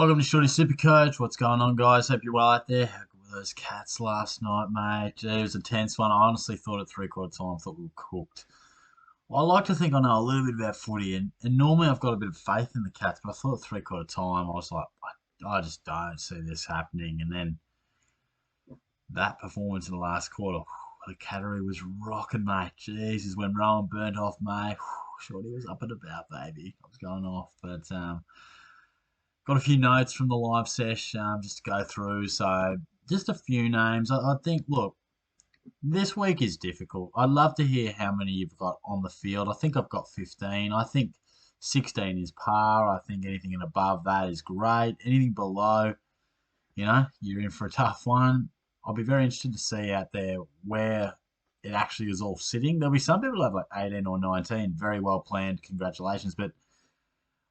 Welcome to Shorty SuperCoach. What's going on, guys? Hope you're well out there. How good were those Cats last night, mate? Gee, it was a tense one. I honestly thought at three-quarter time, I thought we were cooked. Well, I like to think I know a little bit about footy, and normally I've got a bit of faith in the Cats, but I thought at three-quarter time, I was like, I just don't see this happening. And then that performance in the last quarter, the Cattery was rocking, mate. Jesus, when Rowan burnt off, mate, Shorty was up and about, baby. I was going off, but got a few notes from the live sesh just to go through. So just a few names. I think, look, this week is difficult. I'd love to hear how many you've got on the field. I think I've got 15. I think 16 is par. I think anything and above that is great. Anything below, you're in for a tough one. I'll be very interested to see out there where it actually is all sitting. There'll be some people who have like 18 or 19. Very well planned. Congratulations. But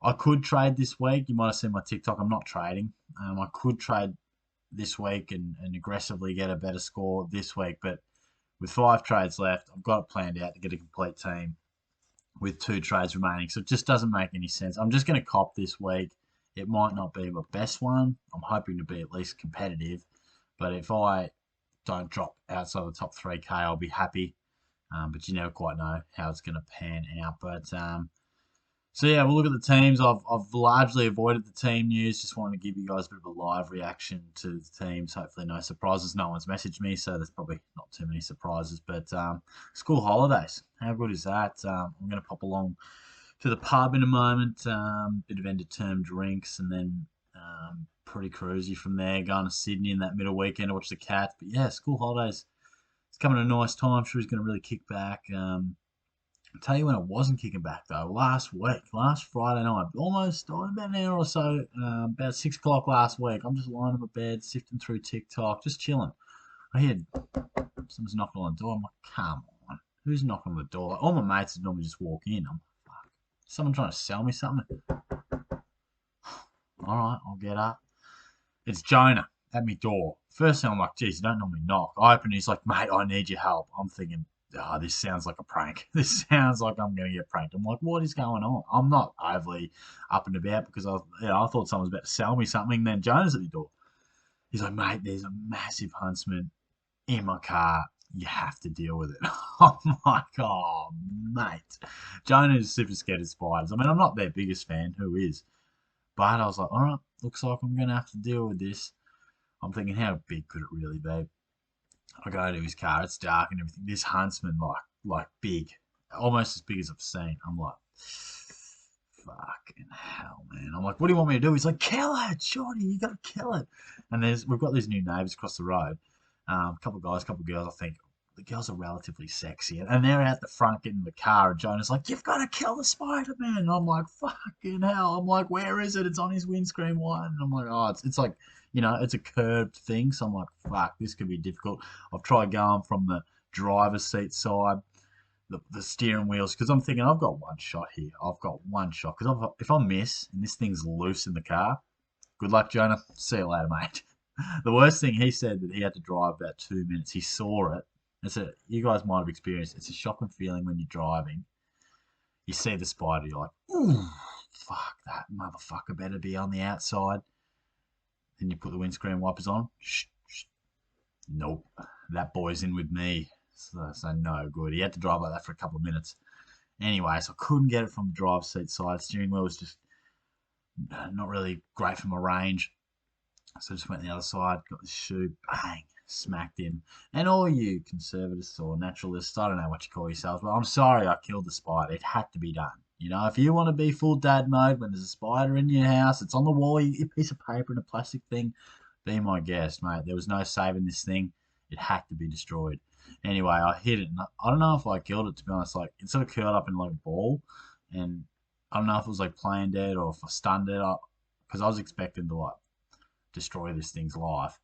I could trade this week. You might have seen my TikTok. I'm not trading. I could trade this week and aggressively get a better score this week. But with 5 trades left, I've got it planned out to get a complete team with 2 trades remaining. So it just doesn't make any sense. I'm just going to cop this week. It might not be my best one. I'm hoping to be at least competitive. But if I don't drop outside the top 3K, I'll be happy. But you never quite know how it's going to pan out. But so yeah, we'll look at the teams. I've largely avoided the team news. Just wanted to give you guys a bit of a live reaction to the teams. Hopefully no surprises. No one's messaged me, so there's probably not too many surprises. But school holidays, how good is that? I'm going to pop along to the pub in a moment. Bit of end of term drinks, and then pretty cruisy from there. Going to Sydney in that middle weekend to watch the Cats. But yeah, school holidays. It's coming at a nice time. Sure, he's going to really kick back. I'll tell you when it wasn't kicking back though. Last Friday night, almost about an hour or so, about 6 o'clock last week. I'm just lying in my bed, sifting through TikTok, just chilling. I hear someone's knocking on the door. I'm like, come on, who's knocking on the door? Like, all my mates would normally just walk in. I'm like, fuck, someone trying to sell me something. All right, I'll get up. It's Jonah at my door. First thing I'm like, geez, you don't normally knock. I open. He's like, mate, I need your help. I'm thinking, oh, this sounds like a prank. This sounds like I'm going to get pranked. I'm like, what is going on? I'm not overly up and about because I thought someone was about to sell me something. Then Jonah's at the door. He's like, mate, there's a massive huntsman in my car. You have to deal with it. I'm like, oh, mate. Jonah is super scared of spiders. I mean, I'm not their biggest fan. Who is? But I was like, all right, looks like I'm going to have to deal with this. I'm thinking, how big could it really be? I go to his car, it's dark and everything. This huntsman, like big, almost as big as I've seen. I'm like, fucking hell, man. I'm like, what do you want me to do? He's like, kill it, Shorty, you gotta kill it. And we've got these new neighbours across the road. A couple of guys, a couple of girls. I think the girls are relatively sexy, and they're out the front getting in the car. And Jonah's like, you've got to kill the Spider Man. And I'm like, fucking hell. I'm like, where is it? It's on his windscreen one. And I'm like, oh, it's like, it's a curved thing. So I'm like, fuck, this could be difficult. I've tried going from the driver's seat side, the steering wheels, because I'm thinking I've got one shot here. I've got one shot. Because if I miss and this thing's loose in the car, good luck, Jonah. See you later, mate. The worst thing, he said that he had to drive about 2 minutes. He saw it. You guys might have experienced. It's a shocking feeling when you're driving. You see the spider, you're like, ooh, fuck, that motherfucker better be on the outside. Then you put the windscreen wipers on. Shh, shh. Nope, that boy's in with me. So no good. He had to drive like that for a couple of minutes. Anyway, so I couldn't get it from the driver's seat side. Steering wheel was just not really great for my range. So I just went the other side, got the shoe, bang, smacked him. And all you conservatives or naturalists, I don't know what you call yourselves, but I'm sorry I killed the spider. It had to be done. If you want to be full dad mode when there's a spider in your house, it's on the wall, a piece of paper and a plastic thing, be my guest, mate. There was no saving this thing. It had to be destroyed. Anyway, I hit it, and I don't know if I killed it, to be honest. Like, it sort of curled up in like a ball, and I don't know if it was like playing dead or if I stunned it, because I was expecting to like destroy this thing's life.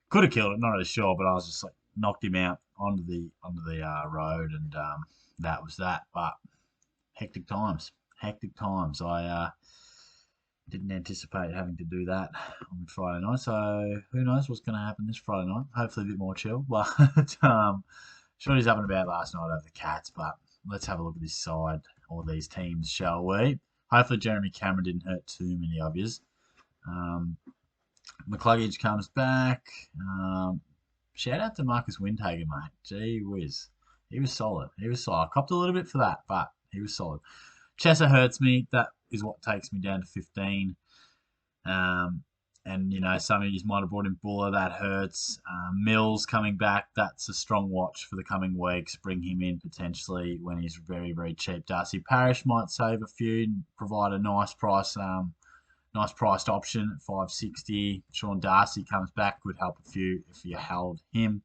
Could have killed it, not really sure, but I was just like knocked him out onto the road, and that was that. But hectic times. I didn't anticipate having to do that on Friday night, so who knows what's going to happen this Friday night. Hopefully a bit more chill, but Shorty's up and about last night over the Cats, but let's have a look at this side, or these teams, shall we? Hopefully Jeremy Cameron didn't hurt too many of yous. McCluggage comes back. Shout out to Marcus Windhager, mate. Gee whiz. He was solid. He was solid. I copped a little bit for that, but he was solid. Chesser hurts me. That is what takes me down to 15. And, some of you might have brought in Buller. That hurts. Mills coming back. That's a strong watch for the coming weeks. Bring him in potentially when he's very, very cheap. Darcy Parish might save a few and provide a nice price, nice priced option at 560. Sean Darcy comes back. Would help a few if you held him.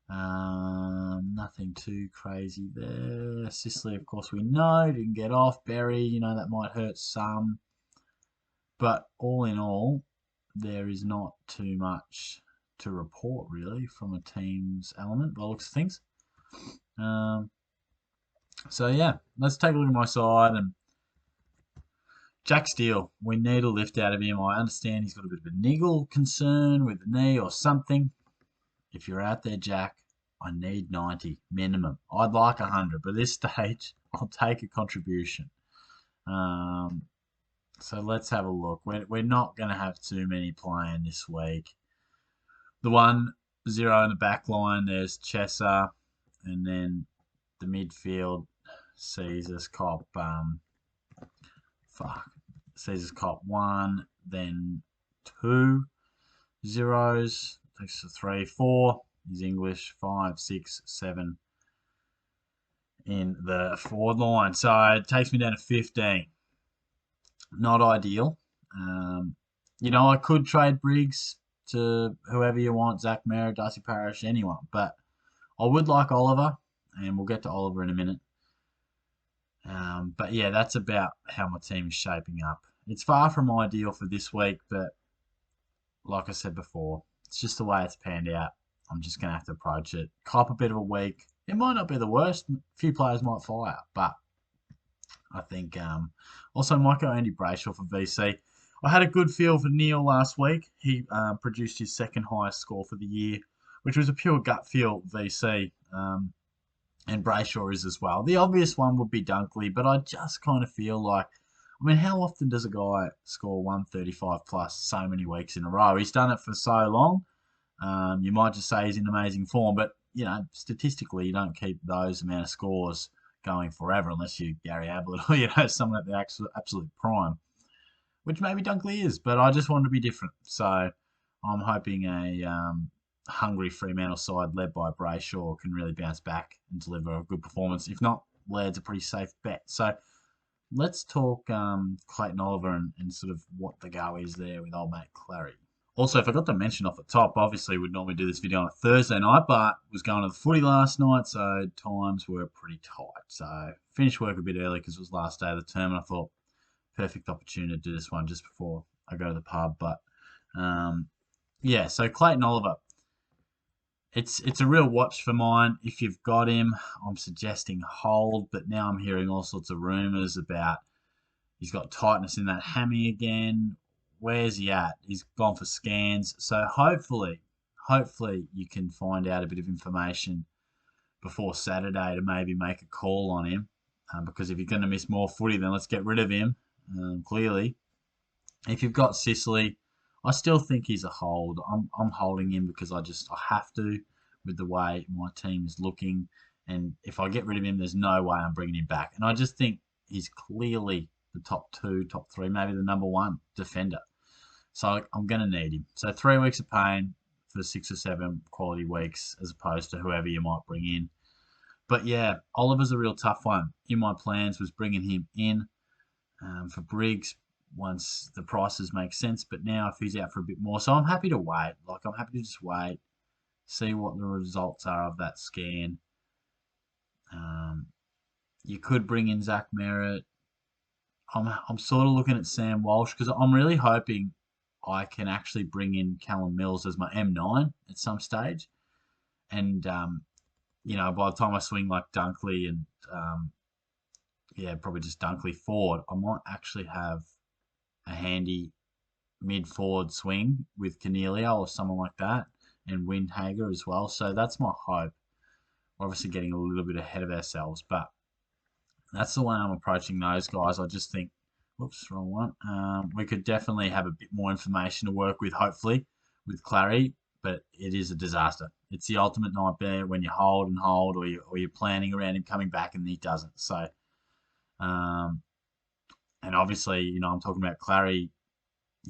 Nothing too crazy there. Sicily, of course, we know didn't get off. Berry, that might hurt some. But all in all, there is not too much to report really from a team's element by the looks of things. So yeah, let's take a look at my side. And Jack Steele, we need a lift out of him. I understand he's got a bit of a niggle concern with the knee or something. If you're out there, Jack, I need 90 minimum. I'd like 100, but at this stage, I'll take a contribution. So let's have a look. We're not going to have too many playing this week. The 1-0 in the back line, there's Chesser, and then the midfield sees us cop Caesar's cop 1, then 2 zeros, takes to 3, 4 is English, 5, 6, 7 in the forward line. So it takes me down to 15. Not ideal. I could trade Briggs to whoever you want, Zach Merritt, Darcy Parish, anyone, but I would like Oliver, and we'll get to Oliver in a minute. But yeah, that's about how my team is shaping up. It's far from ideal for this week, but like I said before, it's just the way it's panned out. I'm just going to have to approach it. Cop a bit of a week. It might not be the worst. A few players might fall out, but I think also might go Andy Brayshaw for VC. I had a good feel for Neil last week. He produced his second highest score for the year, which was a pure gut feel VC. And Brayshaw is as well. The obvious one would be Dunkley, but I just kind of feel like, how often does a guy score 135 plus so many weeks in a row? He's done it for so long. You might just say he's in amazing form, but, statistically, you don't keep those amount of scores going forever unless you're Gary Ablett or, someone at the absolute prime, which maybe Dunkley is, but I just wanted to be different. So I'm hoping a hungry Fremantle side led by Brayshaw can really bounce back and deliver a good performance. If not, Laird's a pretty safe bet. So let's talk Clayton Oliver and sort of what the go is there with old mate Clarry. Also, I forgot to mention off the top, obviously we'd normally do this video on a Thursday night, but was going to the footy last night, so times were pretty tight. So finished work a bit early because it was last day of the term, and I thought perfect opportunity to do this one just before I go to the pub. But yeah, so Clayton Oliver. It's a real watch for mine. If you've got him, I'm suggesting hold, but now I'm hearing all sorts of rumours about he's got tightness in that hammy again. Where's he at? He's gone for scans. So hopefully you can find out a bit of information before Saturday to maybe make a call on him. Because if you're going to miss more footy, then let's get rid of him, clearly. If you've got Sicily, I still think he's a hold. I'm holding him because I have to with the way my team is looking. And if I get rid of him, there's no way I'm bringing him back. And I just think he's clearly the top 2, top 3, maybe the number 1 defender. So I'm going to need him. So 3 weeks of pain for 6 or 7 quality weeks as opposed to whoever you might bring in. But yeah, Oliver's a real tough one. In my plans was bringing him in for Briggs once the prices make sense. But now if he's out for a bit more, so I'm happy to wait. I'm happy to just wait, see what the results are of that scan. You could bring in Zach Merritt. I'm sort of looking at Sam Walsh because I'm really hoping I can actually bring in Callum Mills as my M9 at some stage. And, by the time I swing like Dunkley and, probably just Dunkley forward, I might actually have a handy mid-forward swing with Cornelio or someone like that and Windhager as well. So that's my hope. We're obviously getting a little bit ahead of ourselves, but that's the way I'm approaching those guys. I just think Whoops, wrong one. We could definitely have a bit more information to work with, hopefully, with Clarry, but it is a disaster. It's the ultimate nightmare when you hold and hold, or you're planning around him coming back and he doesn't. So, um, and obviously, I'm talking about Clarry.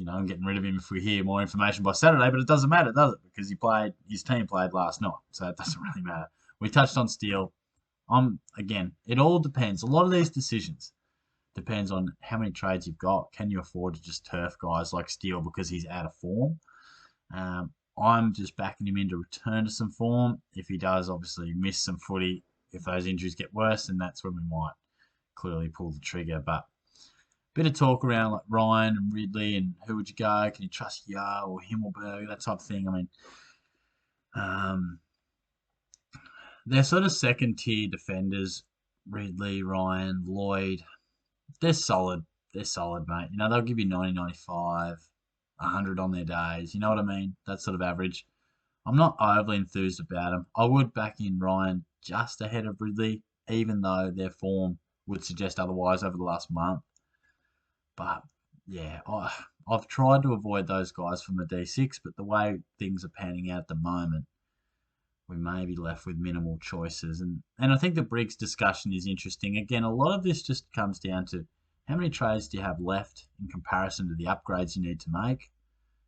I'm getting rid of him if we hear more information by Saturday, but it doesn't matter, does it? Because his team played last night, so it doesn't really matter. We touched on Steele. Again, it all depends. A lot of these decisions depends on how many trades you've got. Can you afford to just turf guys like Steele because he's out of form? I'm just backing him in to return to some form. If he does, obviously miss some footy. If those injuries get worse, then that's when we might clearly pull the trigger. But bit of talk around like Ryan and Ridley and who would you go? Can you trust Yao or Himmelberg? That type of thing. I mean, um, they're sort of second tier defenders. Ridley, Ryan, Lloyd. They're solid. They're solid, mate. They'll give you 90, 95, 100 on their days. You know what I mean? That sort of average. I'm not overly enthused about them. I would back in Ryan just ahead of Ridley, even though their form would suggest otherwise over the last month. But yeah, I've tried to avoid those guys from the D6, but the way things are panning out at the moment, we may be left with minimal choices. And I think the Briggs discussion is interesting. Again, a lot of this just comes down to how many trades do you have left in comparison to the upgrades you need to make?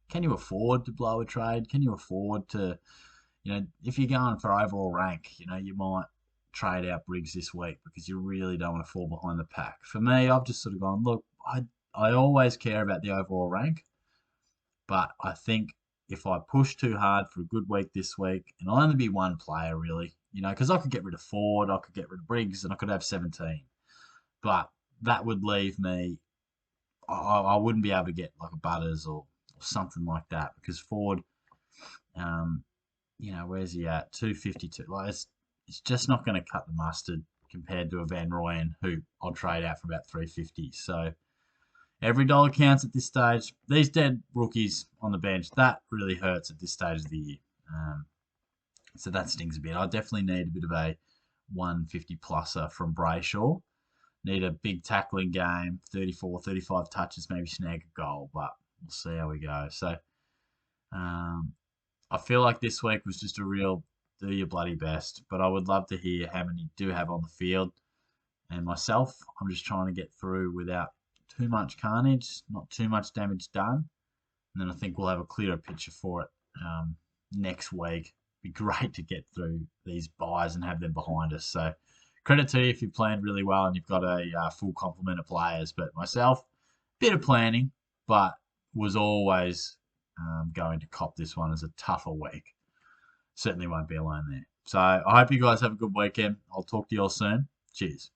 Can you afford to blow a trade? Can you afford to, if you're going for overall rank, you might trade out Briggs this week because you really don't want to fall behind the pack. For me, I've just sort of gone, look, I always care about the overall rank, but I think if I push too hard for a good week this week, and I'll only be one player really, because I could get rid of Ford, I could get rid of Briggs, and I could have 17. But that would leave me, I wouldn't be able to get like a Butters or something like that because Ford, where's he at? 252. Like it's just not going to cut the mustard compared to a Van Rooyen who I'll trade out for about 350. So every dollar counts at this stage. These dead rookies on the bench, that really hurts at this stage of the year. So that stings a bit. I definitely need a bit of a 150 pluser from Brayshaw. Need a big tackling game, 34, 35 touches, maybe snag a goal, but we'll see how we go. So I feel like this week was just a real do your bloody best, but I would love to hear how many you do have on the field. And myself, I'm just trying to get through without too much carnage, not too much damage done. And then I think we'll have a clearer picture for it next week. Be great to get through these buys and have them behind us. So credit to you if you've planned really well and you've got a full complement of players. But myself, bit of planning, but was always going to cop this one as a tougher week. Certainly won't be alone there. So I hope you guys have a good weekend. I'll talk to you all soon. Cheers.